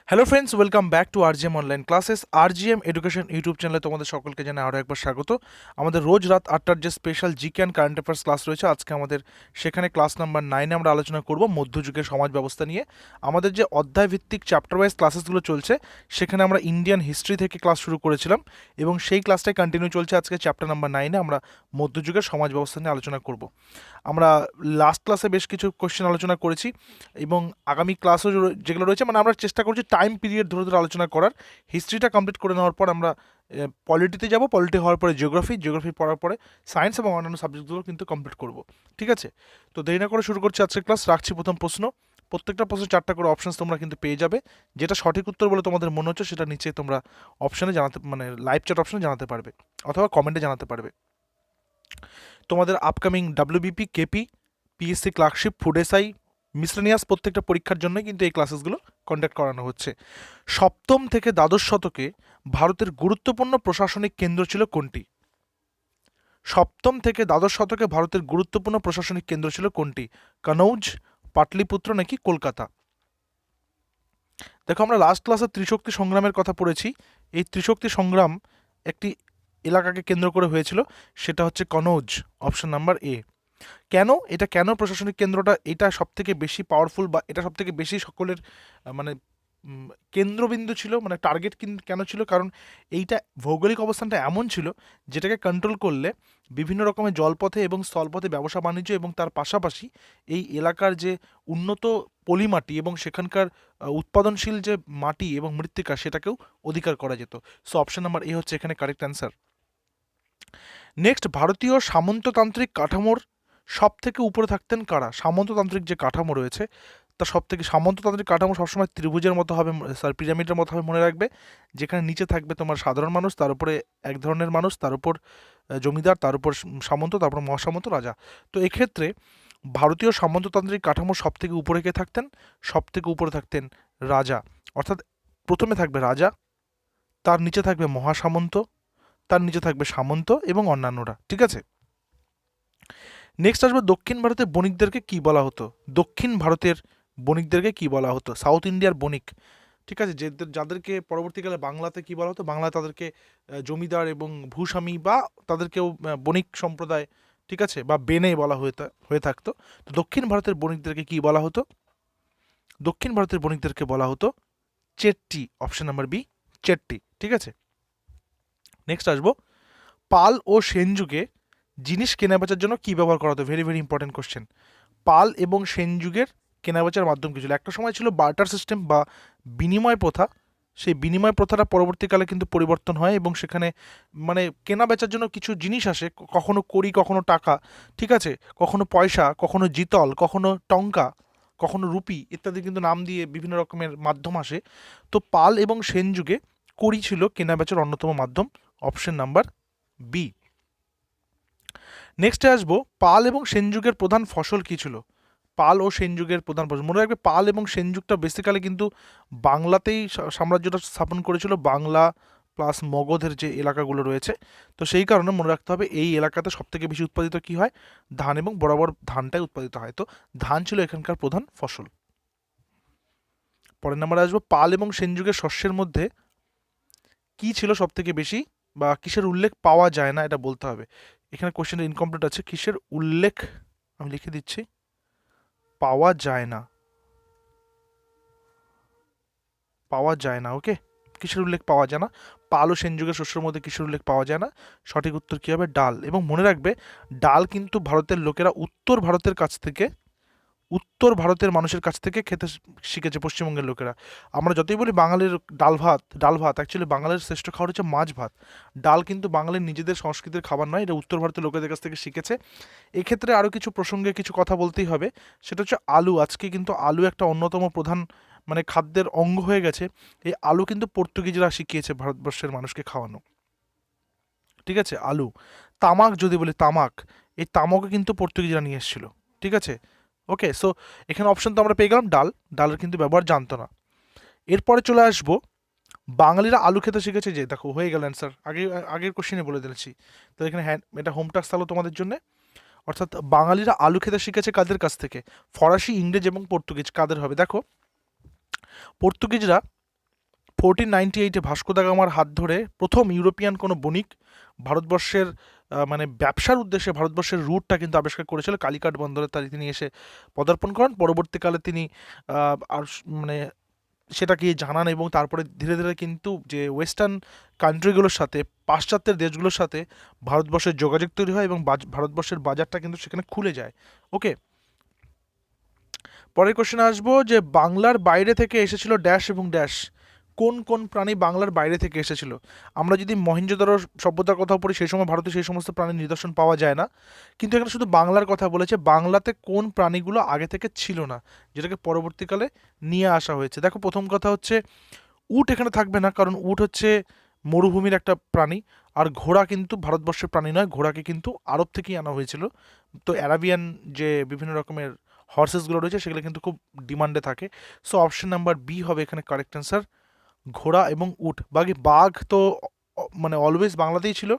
Hello friends, welcome back to RGM online classes. RGM education YouTube চ্যানেলে তোমাদের সকলকে জানাই আরও একবার স্বাগত। আমাদের রোজ রাত 8টার যে special GK and current affairs class রয়েছে, আজকে আমাদের সেখানে ক্লাস নাম্বার 9-এ আমরা আলোচনা করব মধ্যযুগের সমাজ ব্যবস্থা নিয়ে। আমাদের যে অধ্যায় ভিত্তিক চ্যাপ্টার ওয়াইজ ক্লাসেসগুলো চলছে, সেখানে আমরা ইন্ডিয়ান হিস্ট্রি থেকে ক্লাস শুরু করেছিলাম এবং সেই ক্লাসটাই কন্টিনিউ চলছে। আজকে চ্যাপ্টার নাম্বার 9-এ আমরা মধ্যযুগের সমাজ ব্যবস্থা নিয়ে আলোচনা করব। আমরা লাস্ট ক্লাসে বেশ কিছু কোশ্চেন আলোচনা করেছি এবং আগামী ক্লাসও যেগুলো রয়েছে, মানে আমরা চেষ্টা করছি টাইম পিরিয়ড ধরে ধরে আলোচনা করার। হিস্ট্রিটা কমপ্লিট করে নেওয়ার পর আমরা পলিটিতে যাব, পলিটি হওয়ার পরে জিওগ্রাফি পড়ার পরে সায়েন্স এবং অন্যান্য সাবজেক্টগুলো কিন্তু কমপ্লিট করব। ঠিক আছে, তো দেরি না করে শুরু করছি আজকের ক্লাস। রাখছি প্রথম প্রশ্ন। প্রত্যেকটা প্রশ্নে 4টা করে অপশানস তোমরা কিন্তু পেয়ে যাবে। যেটা সঠিক উত্তর বলে তোমাদের মনে হচ্ছে সেটা নিচে তোমরা অপশানে জানাতে, মানে লাইভ চ্যাট অপশানে জানাতে পারবে অথবা কমেন্টে জানাতে পারবে। তোমাদের upcoming WBP, KP, PSC clerkship, food SI, miscellaneous প্রত্যেকটা পরীক্ষার জন্য কিন্তু এই ক্লাসেসগুলো কন্ডাক্ট করানো হচ্ছে। সপ্তম থেকে দ্বাদশ শতকে ভারতের গুরুত্বপূর্ণ প্রশাসনিক কেন্দ্র ছিল কোনটি? সপ্তম থেকে দ্বাদশ শতকে ভারতের গুরুত্বপূর্ণ প্রশাসনিক কেন্দ্র ছিল কোনটি? কনৌজ, পাটলিপুত্র নাকি কলকাতা? দেখো, আমরা লাস্ট ক্লাসে ত্রিশক্তি সংগ্রামের কথা পড়েছি। এই ত্রিশক্তি সংগ্রাম একটি এলাকাকে কেন্দ্র করে হয়েছিল, সেটা হচ্ছে কনৌজ, অপশন নাম্বার এ। কেন প্রশাসনিক কেন্দ্রটা এটা সবথেকে বেশি পাওয়ারফুল, বা এটা সবথেকে বেশি সকলের মানে কেন্দ্রবিন্দু ছিল, মানে টার্গেট কেন ছিল? কারণ এইটা ভৌগোলিক অবস্থানটা এমন ছিল যেটাকে কন্ট্রোল করলে বিভিন্ন রকমের জলপথে এবং স্থলপথে ব্যবসা বাণিজ্য এবং তার পাশাপাশি এই এলাকার যে উন্নত পলিমাটি এবং সেখানকার উৎপাদনশীল যে মাটি এবং মৃত্তিকা, সেটাকেও অধিকার করা যেত। সো অপশন নাম্বার এ হচ্ছে এখানে কারেক্ট অ্যান্সার। নেক্সট, ভারতীয় সামন্ততান্ত্রিক কাঠামোর সব থেকে উপরে থাকতেন কারা? সামন্ততান্ত্রিক যে কাঠামো রয়েছে, তা সব থেকে সামন্ততান্ত্রিক কাঠামো সবসময় ত্রিভুজের মতো হবে, পিরামিডের মতো হবে, মনে রাখবে। যেখানে নিচে থাকবে তোমার সাধারণ মানুষ, তার উপরে এক ধরনের মানুষ, তার উপর জমিদার, তার উপর সামন্ত, তারপর মহাসামন্ত, রাজা। তো এক্ষেত্রে ভারতীয় সামন্ততান্ত্রিক কাঠামো সব থেকে উপরে কে থাকতেন? সব থেকে উপরে থাকতেন রাজা। অর্থাৎ প্রথমে থাকবে রাজা, তার নিচে থাকবে মহাসামন্ত, তার নিচে থাকবে সামন্ত এবং অন্যান্যরা। ঠিক আছে, নেক্সট আসবে দক্ষিণ ভারতের বণিকদেরকে কি বলা হতো? দক্ষিণ ভারতের বণিকদেরকে কি বলা হতো? সাউথ ইন্ডিয়ার বণিক। ঠিক আছে, যাদেরকে পরবর্তীকালে বাংলাতে কি বলা হতো? বাংলায় তাদেরকে জমিদার এবং ভূস্বামী, বা তাদেরকেও বণিক সম্প্রদায়, ঠিক আছে, বা বেনে বলা হয়ে থাকতো। তো দক্ষিণ ভারতের বণিকদেরকে কি বলা হতো? দক্ষিণ ভারতের বণিকদেরকে বলা হতো Chetti, option number B, Chetti. ঠিক আছে, নেক্সট আসবো পাল ও সেন যুগে জিনিস কেনাবেচার জন্য কি ব্যবহার করা হতো? Very very important question. Pala এবং সেন যুগের কেনাবেচার মাধ্যম কি ছিল? একটা সময় ছিল বার্টার সিস্টেম বা বিনিময় প্রথা। সেই বিনিময় প্রথাটা পরবর্তীকালে কিন্তু পরিবর্তন হয় এবং সেখানে মানে কেনা বেচার জন্য কিছু জিনিস আসে, কখনো কড়ি, কখনো টাকা, ঠিক আছে, কখনো পয়সা, কখনো জিতল, কখনো টঙ্কা, কখনো রুপি ইত্যাদি কিন্তু নাম দিয়ে বিভিন্ন রকমের মাধ্যম আসে। তো পাল এবং সেন যুগে কড়ি ছিল কেনাবেচার অন্যতম মাধ্যম, অপশন নাম্বার বি। নেক্সটে আসবো পাল এবং সেন যুগের প্রধান ফসল কী ছিল? পাল ও সেন যুগের প্রধান ফসল, মনে রাখবে পাল এবং সেন যুগটা বেসিক্যালি কিন্তু বাংলাতেই সাম্রাজ্যটা স্থাপন করেছিল, বাংলা প্লাস মগধের যে এলাকাগুলো রয়েছে। তো সেই কারণে মনে রাখতে হবে এই এলাকাতে সবথেকে বেশি উৎপাদিত কী হয়? ধান, এবং বরাবর ধানটাই উৎপাদিত হয়। তো ধান ছিল এখানকার প্রধান ফসল। পরের নাম্বারে আসবো পাল এবং সেন যুগের শস্যের মধ্যে কী ছিল সবথেকে বেশি, বা কিসের উল্লেখ পাওয়া যায় না, এটা বলতে হবে। এখানে কোশ্চেনটা ইনকমপ্লিট আছে, কিসের উল্লেখ আমি লিখে দিচ্ছি, পাওয়া যায় না, পাওয়া যায় না। ওকে, কিসের উল্লেখ পাওয়া যায় না? পাল ও সেন যুগের শস্যের মধ্যে কিসের উল্লেখ পাওয়া যায় না? সঠিক উত্তর কী হবে? ডাল। এবং মনে রাখবে ডাল কিন্তু ভারতের লোকেরা উত্তর ভারতের মানুষের কাছ থেকে খেতে শিখেছে, পশ্চিমবঙ্গের লোকেরা। আমরা যতই বলি বাঙালির ডাল ভাত অ্যাকচুয়ালি বাঙালির শ্রেষ্ঠ খাবার হচ্ছে মাছ ভাত। ডাল কিন্তু বাঙালির নিজেদের সংস্কৃতির খাবার নয়, এটা উত্তর ভারতের লোকেদের কাছ থেকে শিখেছে। এক্ষেত্রে আরও কিছু প্রসঙ্গে কিছু কথা বলতেই হবে, সেটা হচ্ছে আলু। আজকে কিন্তু আলু একটা অন্যতম প্রধান মানে খাদ্যের অঙ্গ হয়ে গেছে। এই আলু কিন্তু পর্তুগিজরা শিখিয়েছে ভারতবর্ষের মানুষকে খাওয়ানো। ঠিক আছে, আলু। তামাক যদি বলি, তামাক, এই তামাকও কিন্তু পর্তুগিজরা নিয়ে এসেছিল। ঠিক আছে, ওকে। সো এখানে অপশন তো আমরা পেয়ে গেলাম ডাল, ডালের কিন্তু ব্যবহার জানতো না। এরপরে চলে আসবো বাঙালিরা আলু খেতে শিখেছে যে, দেখো হয়ে গেল অ্যান্সার, আগের কোশ্চেনে বলে দিয়েছি। তো এখানে হ্যাঁ, এটা হোম টাস্ক তাহলে তোমাদের জন্য। অর্থাৎ বাঙালিরা আলু খেতে শিখেছে কাদের কাছ থেকে? ফরাসি, ইংরেজ এবং পর্তুগিজ। কাদের হবে? দেখো, পর্তুগিজরা 1498-এ ভাস্কো দা গামার হাত ধরে প্রথম ইউরোপিয়ান কোনো বণিক ভারতবর্ষের মানে ব্যবসার উদ্দেশ্যে ভারতবর্ষের রুটটা কিন্তু আবিষ্কার করেছিল কালিকাট বন্দরে। তাই তিনি এসে পদার্পণ করেন। পরবর্তীকালে তিনি আর মানে সেটাকে জানান এবং তারপরে ধীরে ধীরে কিন্তু যে ওয়েস্টার্ন কান্ট্রিগুলোর সাথে, পাশ্চাত্যের দেশগুলোর সাথে ভারতবর্ষের যোগাযোগ তৈরি হয় এবং ভারতবর্ষের বাজারটা কিন্তু সেখানে খুলে যায়। ওকে, পরের কোশ্চেনে আসবো যে বাংলার বাইরে থেকে এসেছিল ড্যাশ এবং ড্যাশ। কোন কোন প্রাণী বাংলার বাইরে থেকে এসেছিল? আমরা যদি মহেঞ্জোদারো সভ্যতার কথা পড়ি সেই সময় ভারতে সেই সমস্ত প্রাণীর নিদর্শন পাওয়া যায় না, কিন্তু এখানে শুধু বাংলার কথা বলেছে। বাংলাতে কোন প্রাণীগুলো আগে থেকে ছিল না, যেটাকে পরবর্তীকালে নিয়ে আসা হয়েছে? দেখো, প্রথম কথা হচ্ছে উট এখানে থাকবে না, কারণ উট হচ্ছে মরুভূমির একটা প্রাণী। আর ঘোড়া কিন্তু ভারতবর্ষের প্রাণী নয়, ঘোড়াকে কিন্তু আরব থেকেই আনা হয়েছিল। তো অ্যারাবিয়ান যে বিভিন্ন রকমের হর্সেসগুলো রয়েছে সেগুলো কিন্তু খুব ডিমান্ডে থাকে। সো অপশন নাম্বার বি হবে এখানে কারেক্ট অ্যান্সার, ঘোড়া এবং উট। বাঘ তো মানে অলওয়েজ বাংলাতেই ছিল,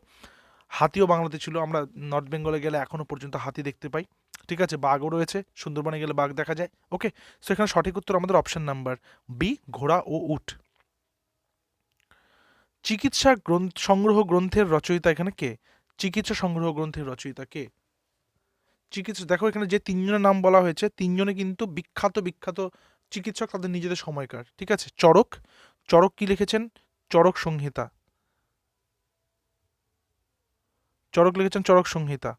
হাতিও বাংলাতে ছিল। আমরা নর্থ বেঙ্গলে গেলে এখনও পর্যন্ত হাতি দেখতে পাই। ঠিক আছে, বাঘও রয়েছে, সুন্দরবনে গেলে বাঘ দেখা যায়। ওকে, সো এখানে সঠিক উত্তর আমাদের অপশন নাম্বার বি, ঘোড়া ও উট। চিকিৎসা সংগ্রহ গ্রন্থের রচয়িতা এখানে কে? চিকিৎসা সংগ্রহ গ্রন্থের রচয়িতা কে? চিকিৎসা, দেখো এখানে যে তিনজনের নাম বলা হয়েছে তিনজনে কিন্তু বিখ্যাত বিখ্যাত চিকিৎসক তাদের নিজেদের সময়কার। ঠিক আছে, চরক, চরক কি লিখেছেন? চরক সংহিতা, চরক লিখেছেন চরক সংহিতা।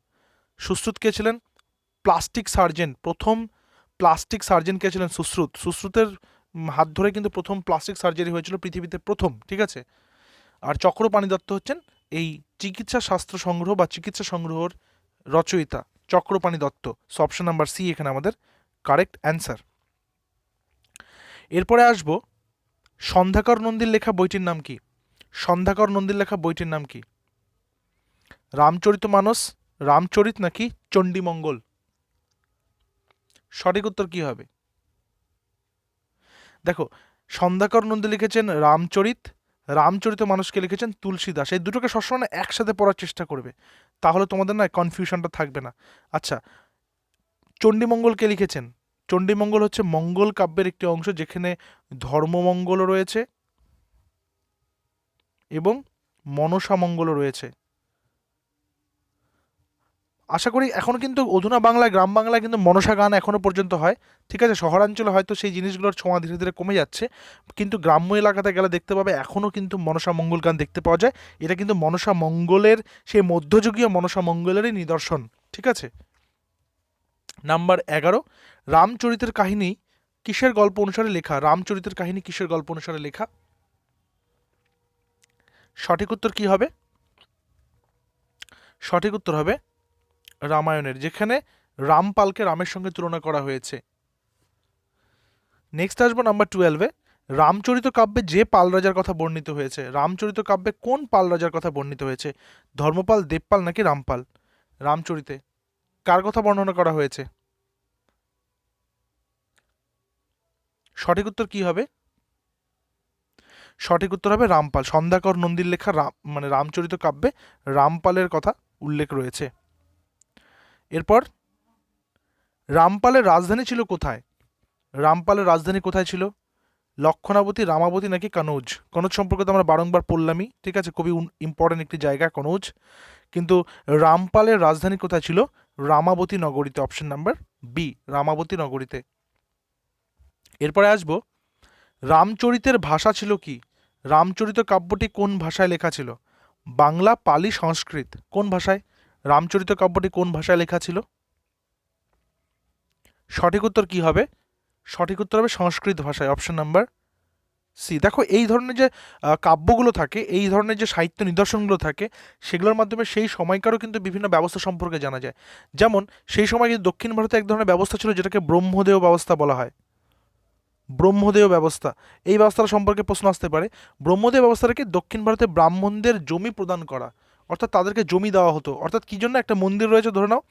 সুশ্রুত কে ছিলেন? প্লাস্টিক সার্জেন, প্রথম প্লাস্টিক সার্জেন কে ছিলেন? সুশ্রুত। সুশ্রুতের হাত ধরে কিন্তু প্রথম প্লাস্টিক সার্জারি হয়েছিল পৃথিবীতে, প্রথম। ঠিক আছে, আর চক্রপাণি দত্ত হচ্ছেন এই চিকিৎসা শাস্ত্র সংগ্রহ বা চিকিৎসা সংগ্রহর রচয়িতা, Chakrapani Datta. So option number C এখানে আমাদের কারেক্ট অ্যান্সার। এরপরে আসবো সন্ধ্যাকর নন্দীর লেখা বইটির নাম কি? সন্ধ্যাকর নন্দীর লেখা বইটির নাম কি? রামচরিতমানস, রামচরিত নাকি চণ্ডীমঙ্গল? সঠিক উত্তর কি হবে? দেখো, সন্ধ্যাকর নন্দী লিখেছেন রামচরিত, রামচরিত মানুষকে লিখেছেন তুলসী দাস। এই দুটোকে সবসময় একসাথে পড়ার চেষ্টা করবে, তাহলে তোমাদের না কনফিউশনটা থাকবে না। আচ্ছা, চণ্ডীমঙ্গল কে লিখেছেন? চণ্ডীমঙ্গল হচ্ছে মঙ্গল কাব্যের একটি অংশ, যেখানে ধর্মমঙ্গলও রয়েছে এবং মনসা মঙ্গলও রয়েছে। আশা করি এখনও কিন্তু অধুনা বাংলায়, গ্রাম বাংলায় কিন্তু মনসা গান এখনও পর্যন্ত হয়। ঠিক আছে, শহরাঞ্চলে হয়তো সেই জিনিসগুলোর ছোঁয়া ধীরে ধীরে কমে যাচ্ছে, কিন্তু গ্রাম্য এলাকাতে গেলে দেখতে পাবে এখনও কিন্তু মনসা মঙ্গল গান দেখতে পাওয়া যায়। এটা কিন্তু মনসা মঙ্গলের, সেই মধ্যযুগীয় মনসা মঙ্গলেরই নিদর্শন। ঠিক আছে, নাম্বার 11, রামচরিতের কাহিনী কিসের গল্প অনুসারে লেখা? রামচরিতের কাহিনী কিসের গল্প অনুসারে লেখা? সঠিক উত্তর কি হবে? সঠিক উত্তর হবে রামায়ণের, যেখানে রামপালকে রামের সঙ্গে তুলনা করা হয়েছে। নেক্সট আসবো নাম্বার 12-এ, রামচরিত কাব্যে যে পাল রাজার কথা বর্ণিত হয়েছে। রামচরিত কাব্যে কোন পাল রাজার কথা বর্ণিত হয়েছে? ধর্মপাল, দেবপাল নাকি রামপাল? রামচরিতে কার কথা বর্ণনা করা হয়েছে? সঠিক উত্তর কি হবে? সঠিক উত্তর হবে রামপাল। সন্ধ্যাকর নন্দীর লেখা মানে রামচরিত কাব্যে রামপালের কথা উল্লেখ রয়েছে। এরপর, রামপালের রাজধানী ছিল কোথায়? রামপালের রাজধানী কোথায় ছিল? লক্ষণাবতী, রামাবতী নাকি কনৌজ? কনৌজ সম্পর্কে তো আমরা বারংবার পড়লামই। ঠিক আছে, খুবই ইম্পর্টেন্ট একটি জায়গা কনৌজ। কিন্তু রামপালের রাজধানী কোথায় ছিল? রামাবতী নগরীতে। অপশন নাম্বার বি, রামাবতী নগরীতে। এরপরে আসবো, রামচরিতের ভাষা ছিল কি? রামচরিত কাব্যটি কোন ভাষায় লেখা ছিল? বাংলা, পালি, সংস্কৃত? কোন ভাষায় রামচরিত কাব্যটি কোন ভাষায় লেখা ছিল? সঠিক উত্তর কি হবে? সঠিক উত্তর হবে সংস্কৃত ভাষায়। Option number C. দেখো, এই ধরনের যে কাব্যগুলো থাকে, এই ধরনের যে সাহিত্য নিদর্শনগুলো থাকে, সেগুলোর মাধ্যমে সেই সময়কারও কিন্তু বিভিন্ন ব্যবস্থা সম্পর্কে জানা যায়। যেমন সেই সময় কিন্তু দক্ষিণ ভারতে এক ধরনের ব্যবস্থা ছিল যেটাকে ব্রহ্মদেয় ব্যবস্থা বলা হয়। ব্রহ্মদেয় ব্যবস্থা, এই ব্যবস্থাটা সম্পর্কে প্রশ্ন আসতে পারে। ব্রহ্মদেয় ব্যবস্থাটা কি? দক্ষিণ ভারতে ব্রাহ্মণদের জমি প্রদান করা, অর্থাৎ তাদেরকে জমি দেওয়া হতো। অর্থাৎ কী জন্য? একটা মন্দির রয়েছে ধরে নাও,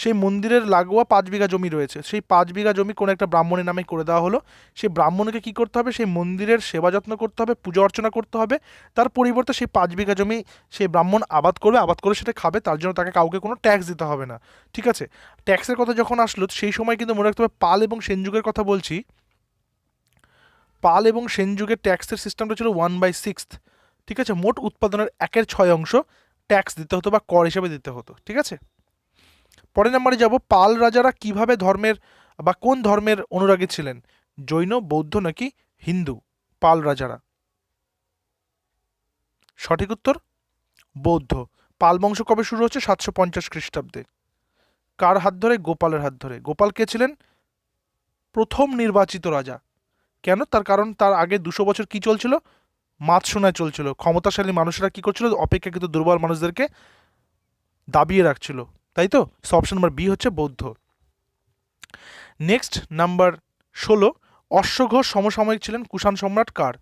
সেই মন্দিরের লাগোয়া 5 বিঘা জমি রয়েছে, সেই 5 বিঘা জমি কোনো একটা ব্রাহ্মণের নামে করে দেওয়া হলো। সেই ব্রাহ্মণকে কী করতে হবে? সেই মন্দিরের সেবা যত্ন করতে হবে, পূজা অর্চনা করতে হবে। তার পরিবর্তে সেই 5 বিঘা জমি সেই ব্রাহ্মণ আবাদ করবে, আবাদ করে সেটা খাবে, তার জন্য তাকে কাউকে কোনো ট্যাক্স দিতে হবে না। ঠিক আছে, ট্যাক্সের কথা যখন আসলো সেই সময় কিন্তু মনে রাখতে হবে পাল এবং সেন যুগের কথা বলছি। পাল এবং সেন যুগের ট্যাক্সের সিস্টেমটা ছিল 1/6, ঠিক আছে। মোট উৎপাদনের 1/6 ট্যাক্স দিতে হতো বা কর হিসেবে দিতে হতো, ঠিক আছে। পরের নম্বরে যাব, পাল রাজারা কিভাবে ধর্মের বা কোন ধর্মের অনুরাগী ছিলেন? জৈন, বৌদ্ধ নাকি হিন্দু? পাল রাজারা। সঠিক উত্তর বৌদ্ধ। পাল বংশ কবে শুরু হচ্ছে? 750 খ্রিস্টাব্দে। কার হাত ধরে? গোপালের হাত ধরে। গোপাল কে ছিলেন? প্রথম নির্বাচিত রাজা। কেন? তার কারণ তার আগে 200 বছর কি চলছিল? মাতসুনায় চলছিল। ক্ষমতাশালী মানুষরা কি করছিল? অপেক্ষাকৃত দুর্বল মানুষদেরকে দাবিয়ে রাখছিল, তাই তো। অপশন নাম্বার বি হচ্ছে বৌদ্ধ। নেক্সট নাম্বার 16, অশ্বঘোষ সমসাময়িক ছিলেন কুষাণ সম্রাট কার?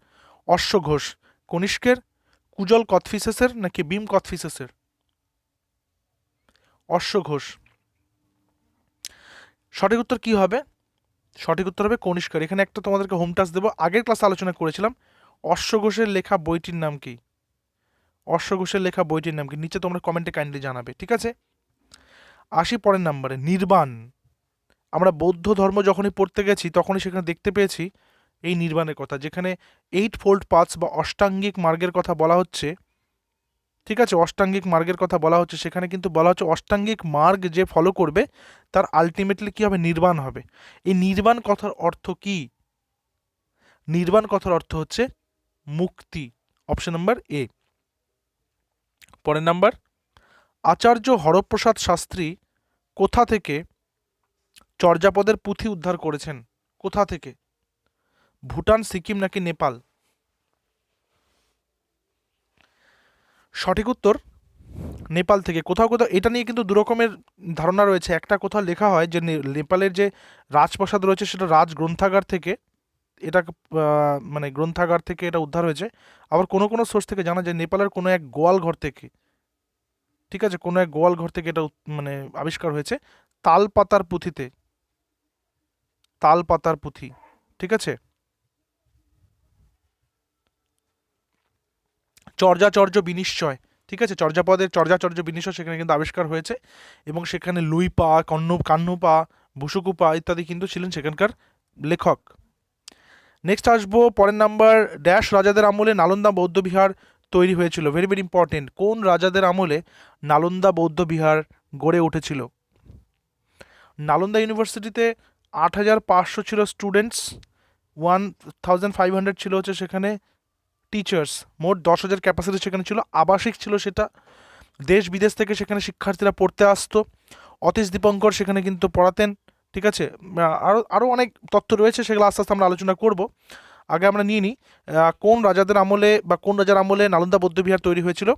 অশ্বঘোষ কনিষ্কের, কুজল কথফিসেসের নাকি ভীম কথফিসেসের? অশ্বঘোষ। সঠিক উত্তর কি হবে? সঠিক উত্তর হবে কনিষ্কের। এখানে একটা তোমাদেরকে হোম টাস্ক দেবো, আগের ক্লাসে আলোচনা করেছিলাম। অশ্বঘোষের লেখা বইটির নাম কি? অশ্বঘোষের লেখা বইটির নাম কি? নিচে তোমরা কমেন্টে কাইন্ডলি জানাবে, ঠিক আছে। আসি পরের নাম্বারে, নির্বাণ। আমরা বৌদ্ধ ধর্ম যখনই পড়তে গেছি তখনই সেখানে দেখতে পেয়েছি এই নির্বাণের কথা, যেখানে 8 ফোল্ড পাথস বা অষ্টাঙ্গিক মার্গের কথা বলা হচ্ছে, ঠিক আছে। অষ্টাঙ্গিক মার্গের কথা বলা হচ্ছে, সেখানে কিন্তু বলা হচ্ছে অষ্টাঙ্গিক মার্গ যে ফলো করবে তার আলটিমেটলি কি হবে? নির্বাণ হবে। এই নির্বাণ কথার অর্থ কি? নির্বাণ কথার অর্থ হচ্ছে মুক্তি। Option number A. পরের নাম্বার, আচার্য হরপ্রসাদ শাস্ত্রী কোথা থেকে চর্যাপদের পুঁথি উদ্ধার করেছেন? কোথা থেকে? ভুটান, সিকিম নাকি নেপাল? সঠিক উত্তর নেপাল থেকে। কোথাও কোথাও এটা নিয়ে কিন্তু দু রকমের ধারণা রয়েছে। একটা কোথাও লেখা হয় যে নেপালের যে রাজপ্রাসাদ রয়েছে সেটা রাজ গ্রন্থাগার থেকে, এটা মানে গ্রন্থাগার থেকে এটা উদ্ধার হয়েছে। আবার কোনো কোনো সোর্স থেকে জানা যায় নেপালের কোনো এক গোয়াল ঘর থেকে, ঠিক আছে, কোনো এক গোয়াল ঘর থেকে এটা মানে আবিষ্কার হয়েছে তাল পাতার পুঁথিতে। তাল পাতার পুঁথি, ঠিক আছে। চর্যাচর্য বিনিশ্চয়, ঠিক আছে, চর্যাপদের চর্যাচর্য বিনিশ্চয় সেখানে কিন্তু আবিষ্কার হয়েছে, এবং সেখানে লুইপা, কান্নুপা, বুসুকুপা ইত্যাদি কিন্তু ছিলেন সেখানকার লেখক। নেক্সট আসবো পরের নাম্বার, ড্যাশ রাজাদের আমলে নালন্দা বৌদ্ধ বিহার তৈরি হয়েছিল? Very very important. কোন রাজাদের আমলে নালন্দা বৌদ্ধ বিহার গড়ে উঠেছিল? নালন্দা ইউনিভার্সিটিতে 8,500 ছিল স্টুডেন্টস, 1,500 ছিল হচ্ছে সেখানে টিচার্স, মোট 10,000 ক্যাপাসিটি সেখানে ছিল। আবাসিক ছিল সেটা, দেশ বিদেশ থেকে সেখানে শিক্ষার্থীরা পড়তে আসতো। অতীশ দীপঙ্কর সেখানে কিন্তু পড়াতেন, ঠিক আছে। আরও আরও অনেক তথ্য রয়েছে, সেগুলো আস্তে আস্তে আমরা আলোচনা করব। আগে আমরা নিয়ে নিই কোন রাজাদের আমলে বা কোন রাজার আমলে নালন্দা বৌদ্ধবিহার তৈরি হয়েছিল?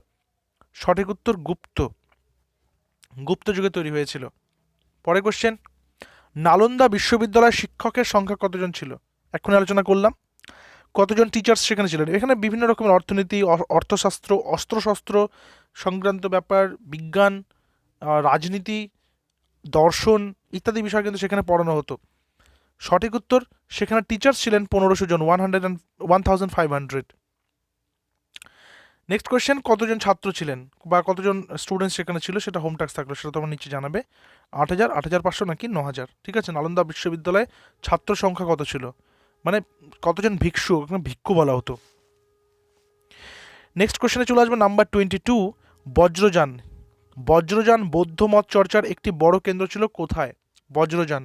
সঠিক উত্তর গুপ্ত। গুপ্ত যুগে তৈরি হয়েছিল। পরে কোশ্চেন, নালন্দা বিশ্ববিদ্যালয়ের শিক্ষকের সংখ্যা কতজন ছিল? এখন আলোচনা করলাম। কতজন টিচার্স সেখানে ছিলেন? এখানে বিভিন্ন রকমের অর্থনীতি, অর্থশাস্ত্র, অস্ত্রশস্ত্র সংক্রান্ত ব্যাপার, বিজ্ঞান, রাজনীতি, দর্শন ইত্যাদি বিষয় কিন্তু সেখানে পড়ানো হতো। সঠিক উত্তর, সেখানে টিচার্স ছিলেন 1500 জন, 1,500। নেক্সট কোয়েশ্চেন, কতজন ছাত্র ছিলেন বা কতজন স্টুডেন্ট সেখানে ছিল? সেটা হোম টাস্ক থাকলো, সেটা তোমার নিচে জানাবে। 8,000, 8,500 নাকি 9,000? ঠিক আছে। নালন্দা বিশ্ববিদ্যালয়ে ছাত্র সংখ্যা কত ছিল, মানে কতজন ভিক্ষু, ভিক্ষু বলা হতো। নেক্সট কোয়েশ্চেনে চলে আসবে নাম্বার 22, বজ্রযান। বজ্রযান বৌদ্ধ মত চর্চার একটি বড় কেন্দ্র ছিল কোথায়? বজ্রযান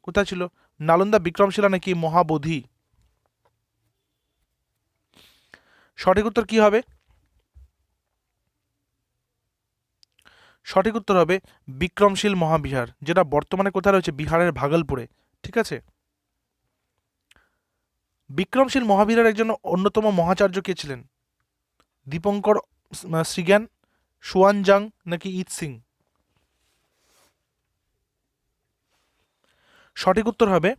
কোথায় ছিল? নালন্দা, বিক্রমশিলা নাকি মহাবোধি? সঠিক উত্তর কি হবে? সঠিক উত্তর হবে বিক্রমশীল মহাবিহার, যেটা বর্তমানে কোথায় রয়েছে? বিহারের ভাগলপুরে, ঠিক আছে। বিক্রমশীল মহাবিহারের একজন অন্যতম মহাচার্য কে ছিলেন? দীপঙ্কর শ্রীজ্ঞান, সুয়ানজাং নাকি ইত সিং? সঠিক উত্তর হবে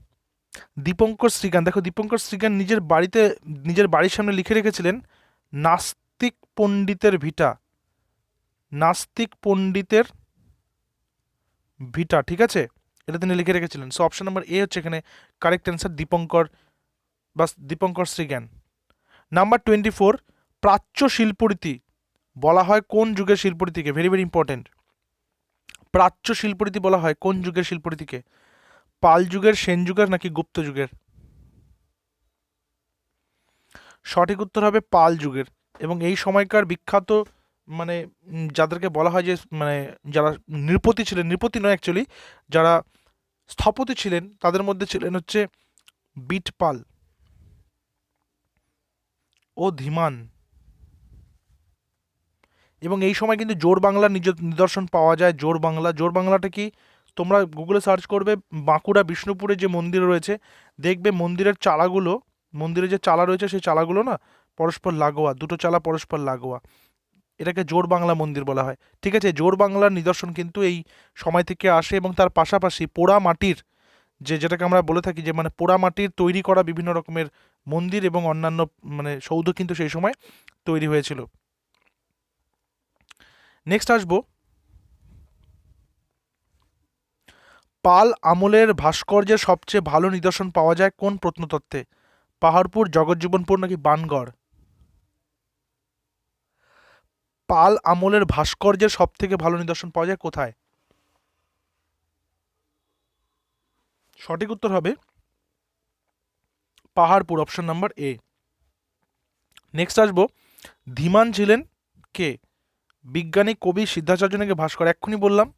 দীপঙ্কর শ্রীজ্ঞান। দেখো, দীপঙ্কর শ্রীজ্ঞান নিজের বাড়িতে, নিজের বাড়ির সামনে লিখে রেখেছিলেন নাস্তিক পণ্ডিতের ভিটা। নাস্তিক পণ্ডিতের ভিটা, ঠিক আছে, এটা তিনি লিখে রেখেছিলেন। সো অপশন নাম্বার এ হচ্ছে এখানে কারেক্ট অ্যান্সার, দীপঙ্কর বা দীপঙ্কর শ্রীজ্ঞান। নাম্বার 24, প্রাচ্য শিল্পরীতি বলা হয় কোন যুগের শিল্পরীতিকে? Very very important. প্রাচ্য শিল্পরীতি বলা হয় কোন যুগের শিল্পরীতিকে? পাল যুগের, সেন যুগের নাকি গুপ্ত যুগের? সঠিক উত্তর হবে পাল যুগের। এবং এই সময়কার বিখ্যাত মানে যাদেরকে বলা হয় যে মানে যারা নৃপতি ছিলেন, নৃপতি নয় অ্যাকচুয়ালি, যারা স্থপতি ছিলেন তাদের মধ্যে ছিলেন হচ্ছে বিটপাল ও ধীমান। এবং এই সময় কিন্তু জোড় বাংলার নিদর্শন পাওয়া যায়। জোড় বাংলা, জোড় বাংলাটা কি তোমরা গুগলে সার্চ করবে, বাঁকুড়া বিষ্ণুপুরে যে মন্দির রয়েছে দেখবে মন্দিরের চালাগুলো, মন্দিরে যে চালা রয়েছে সেই চালাগুলো না পরস্পর লাগোয়া, দুটো চালা পরস্পর লাগোয়া, এটাকে জোড় বাংলা মন্দির বলা হয়। ঠিক আছে, জোড় বাংলার নিদর্শন কিন্তু এই সময় থেকে আসে। এবং তার পাশাপাশি পোড়া মাটির যেটাকে আমরা বলে থাকি যে মানে পোড়া মাটির তৈরি করা বিভিন্ন রকমের মন্দির এবং অন্যান্য মানে সৌধ কিন্তু সেই সময় তৈরি হয়েছিল। নেক্সট আসবো, পাল আমলের ভাস্কর্যের সবচেয়ে ভালো নিদর্শন পাওয়া যায় কোন প্রত্নতত্ত্বে? পাহাড়পুর, জগৎজীবনপুর নাকি বানগড়? পাল আমলের ভাস্কর্যের সব থেকে ভালো নিদর্শন পাওয়া যায় কোথায়? সঠিক উত্তর হবে Paharpur, option number A. Next আসবো, ধীমান ছিলেন কে? বিজ্ঞানী, কবি, সিদ্ধাচার্য নাকি ভাস্কর? এক্ষুনি বললাম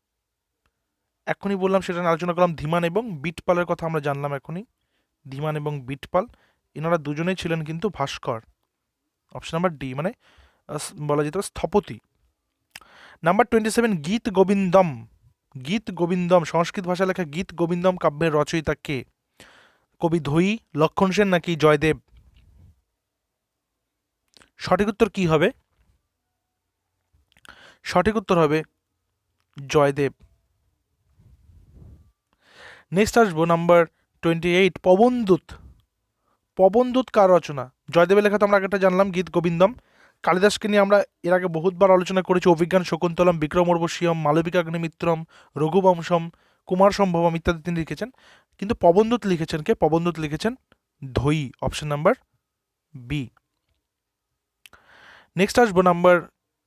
সেটা নিয়ে আলোচনা করলাম। ধীমান এবং বিটপালের কথা আমরা জানলাম এখনই। ধীমান এবং বিটপাল এনারা দুজনেই ছিলেন কিন্তু ভাস্কর, অপশন নাম্বার ডি, মানে বলা যেত স্থপতি। নাম্বার 27, গীত গোবিন্দম। গীত গোবিন্দম সংস্কৃত ভাষায় লেখা গীত গোবিন্দম কাব্যের রচয়িতা কে? কবি ধৈ, লক্ষণ সেন নাকি জয়দেব? সঠিক উত্তর কি হবে? সঠিক উত্তর হবে জয়দেব। নেক্সট আসবো নাম্বার 28, পবনদূত। পবনদূত কার রচনা? জয়দেবের লেখা তো আমরা আগেটা জানলাম, গীত গোবিন্দম। কালিদাসকে নিয়ে আমরা এর আগে বহুতবার আলোচনা করেছি, অভিজ্ঞান শকুন্তলম, বিক্রমোর্বশীয়ম, মালবিকাগ্নিমিত্রম, রঘুবংশম, কুমার সম্ভবম ইত্যাদি তিনি লিখেছেন। কিন্তু পবনদূত লিখেছেন কে? পবনদূত লিখেছেন ধৈ, অপশন নাম্বার বি। নেক্সট আসবো নাম্বার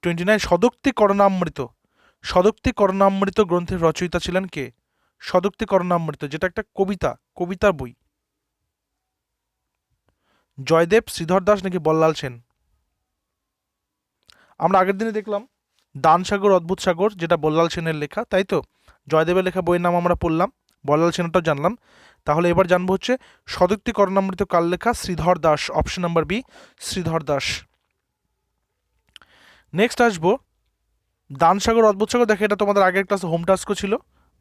29, সদক্তি করণামৃত। সদক্তি করণামৃত গ্রন্থের রচয়িতা ছিলেন কে? সদক্তি করণামৃত যেটা একটা কবিতা, কবিতার বই। জয়দেব, শ্রীধর দাস নাকি বল্লাল সেন? আমরা আগের দিনে দেখলাম দান সাগর অদ্ভুত সাগর, যেটা বল্লাল সেনের লেখা, তাই তো? জয়দেবের লেখা বইয়ের নাম আমরা পড়লাম, বল্লাল সেনটাও জানলাম। তাহলে এবার জানবো হচ্ছে সদক্তি করণামৃত কার লেখা? Shridhar Das, option number B, Shridhar Das. Next আসবো দান সাগর অদ্ভুত সাগর। দেখে এটা তোমাদের আগের ক্লাসে হোম টাস্কও ছিল।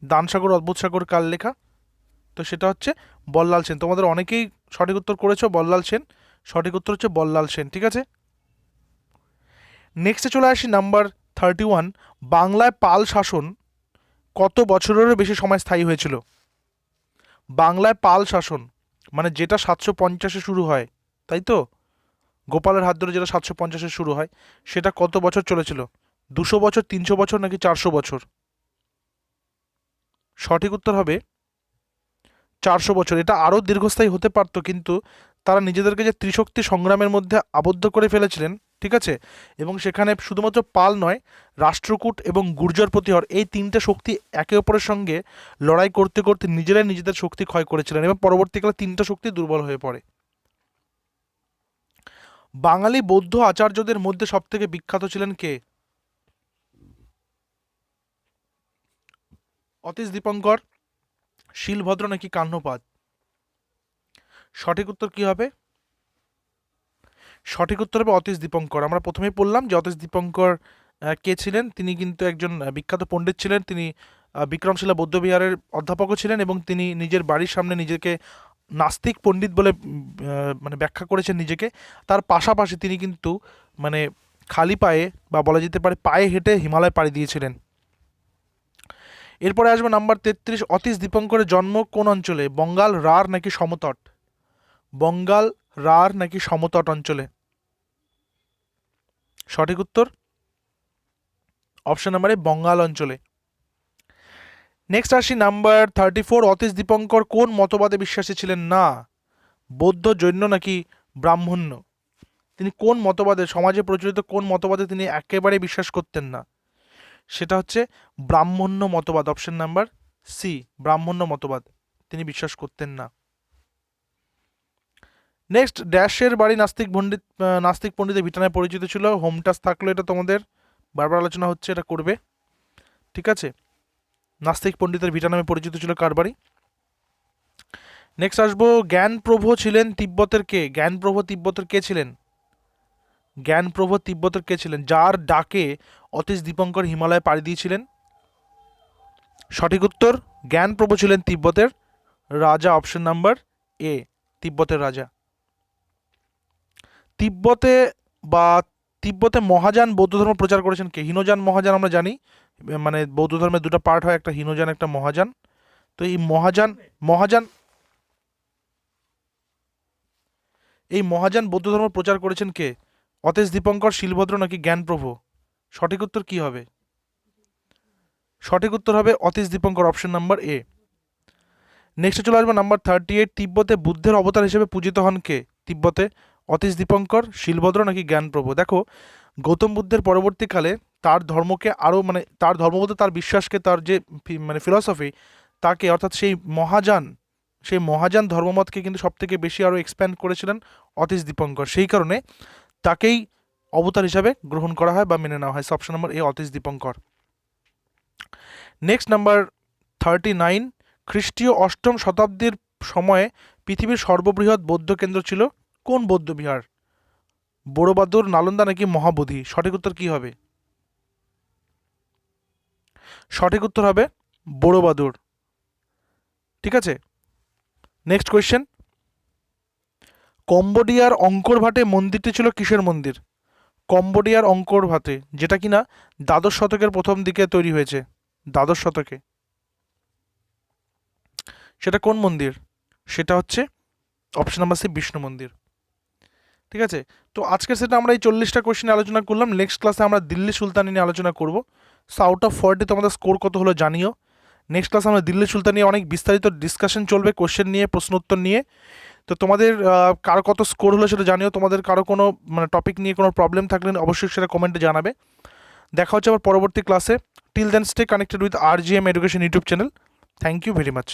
দান সাগর অদ্ভুত সাগর কার লেখা? তো সেটা হচ্ছে বল্লাল সেন। তোমাদের অনেকেই সঠিক উত্তর করেছো বল্লাল সেন, সঠিক উত্তর হচ্ছে বল্লাল সেন। ঠিক আছে, নেক্সটে চলে আসি নাম্বার 31, বাংলায় পাল শাসন কত বছরেরও বেশি সময় স্থায়ী হয়েছিল? বাংলায় পাল শাসন মানে যেটা 750-এ শুরু হয়, তাই তো? গোপালের হাত ধরে যেটা 750-এ শুরু হয়, সেটা কত বছর চলেছিল? 200 বছর, 300 বছর নাকি 400 বছর? সঠিক উত্তর হবে 400 বছর। এটা আরও দীর্ঘস্থায়ী হতে পারতো, কিন্তু তারা নিজেদেরকে যে ত্রিশক্তি সংগ্রামের মধ্যে আবদ্ধ করে ফেলেছিলেন, ঠিক আছে, এবং সেখানে শুধুমাত্র পাল নয়, রাষ্ট্রকূট এবং গুর্জর প্রতিহর এই তিনটে শক্তি একে অপরের সঙ্গে লড়াই করতে করতে নিজেরাই নিজেদের শক্তি ক্ষয় করেছিলেন এবং পরবর্তীকালে তিনটা শক্তি দুর্বল হয়ে পড়ে। বাঙালি বৌদ্ধ আচার্যদের মধ্যে সবথেকে বিখ্যাত ছিলেন কে? অতীশ দীপঙ্কর, শিলভদ্র নাকি কাহ্নপাদ? সঠিক উত্তর কি হবে? সঠিক উত্তর হবে অতীশ দীপঙ্কর। আমরা প্রথমেই বললাম যে অতীশ দীপঙ্কর কে ছিলেন। তিনি কিন্তু একজন বিখ্যাত পণ্ডিত ছিলেন। তিনি বিক্রমশিলা বৌদ্ধবিহারের অধ্যাপকও ছিলেন এবং তিনি নিজের বাড়ির সামনে নিজেকে নাস্তিক পণ্ডিত বলে মানে ব্যাখ্যা করেছেন নিজেকে। তার পাশাপাশি তিনি কিন্তু মানে খালি পায়ে বা বলা যেতে পারে পায়ে হেঁটে হিমালয় পাড়ি দিয়েছিলেন। এরপরে আসবে নাম্বার 33, অতীশ দীপঙ্করের জন্ম কোন অঞ্চলে? বঙ্গাল, রাঢ় নাকি সমতট? বঙ্গাল, রাঢ় নাকি সমতট অঞ্চলে? সঠিক উত্তর অপশন নাম্বারে বঙ্গাল অঞ্চলে। নেক্সট আসি নাম্বার 34, অতীশ দীপঙ্কর কোন মতবাদে বিশ্বাসী ছিলেন না? বৌদ্ধ, জৈন নাকি ব্রাহ্মণ্য? তিনি কোন মতবাদে, সমাজে প্রচলিত কোন মতবাদে তিনি একেবারে বিশ্বাস করতেন না? সেটা হচ্ছে ব্রাহ্মণ্য মতবাদ, অপশন নাম্বার সি, ব্রাহ্মণ্য মতবাদ তিনি বিশ্বাস করতেন না। নেক্সট, ড্যাশের বাড়ি নাস্তিক পণ্ডিতের ভিটা নামে পরিচিত ছিল। হোম টাস্ক থাকলো, এটা তোমাদের বারবার আলোচনা হচ্ছে, এটা করবে। ঠিক আছে, নাস্তিক পণ্ডিতের ভিটা নামে পরিচিত ছিল কার বাড়ি? নেক্সট আসবো, জ্ঞানপ্রভ ছিলেন তিব্বতের কে? জ্ঞানপ্রভ তিব্বতের কে ছিলেন? জ্ঞানপ্রভ তিব্বতের কে ছিলেন যার ডাকে অতীশ দীপঙ্কর হিমালয়ে পাড়ি দিয়েছিলেন? সঠিক উত্তর, জ্ঞানপ্রভ ছিলেন তিব্বতের রাজা, অপশন নাম্বার এ, তিব্বতের রাজা। তিব্বতে বা তিব্বতে মহাযান বৌদ্ধ ধর্ম প্রচার করেছেন কে? হীনযান মহাযান আমরা জানি, মানে বৌদ্ধ ধর্মের দুটো পার্ট হয়, একটা হীনযান একটা মহাযান। তো এই মহাযান বৌদ্ধ ধর্ম প্রচার করেছেন কে? অতীশ দীপঙ্কর, শিলভদ্র নাকি জ্ঞানপ্রভ? সঠিক উত্তর কি হবে? সঠিক উত্তর হবে Atish Dipankar, option number A. নেক্সটে চলে আসবে নাম্বার 38, তিব্বতে বুদ্ধের অবতার হিসেবে পূজিত হন কে? তিব্বতে অতীশ দীপঙ্কর, শিলভদ্র নাকি জ্ঞানপ্রভ? দেখো, গৌতম বুদ্ধের পরবর্তীকালে তার ধর্মকে আরও, মানে তার ধর্ম বলতে তার বিশ্বাসকে, তার যে মানে ফিলসফি, তাকে অর্থাৎ সেই মহাযান ধর্মমতকে কিন্তু সবথেকে বেশি আরও এক্সপ্যান্ড করেছিলেন অতীশ দীপঙ্কর। সেই কারণে তাকেই অবতার হিসাবে গ্রহণ করা হয় বা মেনে নেওয়া হয়। Option number A, Atish Dipankar. Next number 39, খ্রিস্টীয় অষ্টম শতাব্দীর সময়ে পৃথিবীর সর্ববৃহৎ বৌদ্ধ কেন্দ্র ছিল কোন বৌদ্ধবিহার? বড়বাদুর, নালন্দা নাকি মহাবোধি? সঠিক উত্তর কি হবে? সঠিক উত্তর হবে বড়বাদুর। ঠিক আছে, নেক্সট কোয়েশ্চেন, কম্বোডিয়ার অঙ্কর ভাটে মন্দিরটি ছিল কিসের মন্দির? কম্বোডিয়ার অঙ্কর ভাটে, যেটা কিনা দ্বাদশ শতকের প্রথম দিকে তৈরি হয়েছে, দ্বাদশ শতকে, সেটা কোন মন্দির? সেটা হচ্ছে অপশন নাম্বার সি, বিষ্ণু মন্দির। ঠিক আছে, তো আজকের সেটা আমরা এই 40টা কোয়েশ্চেন আলোচনা করলাম। নেক্সট ক্লাসে আমরা দিল্লি সুলতানি নিয়ে আলোচনা করব। সো আউট অফ 40 তোমাদের স্কোর কত হলো জানিও। নেক্সট ক্লাসে আমরা দিল্লি সুলতানি নিয়ে অনেক বিস্তারিত ডিসকাশন চলবে, কোয়েশ্চেন নিয়ে, প্রশ্ন উত্তর নিয়ে। তো তোমাদের কার কত স্কোর হলো সেটা জানিও। তোমাদের কারো কোনো মানে টপিক নিয়ে কোনো প্রবলেম থাকলে অবশ্যই সেটা কমেন্টে জানাবে। দেখা হচ্ছে আবার পরবর্তী ক্লাসে। Till then stay connected with RGM education YouTube channel. Thank you very much.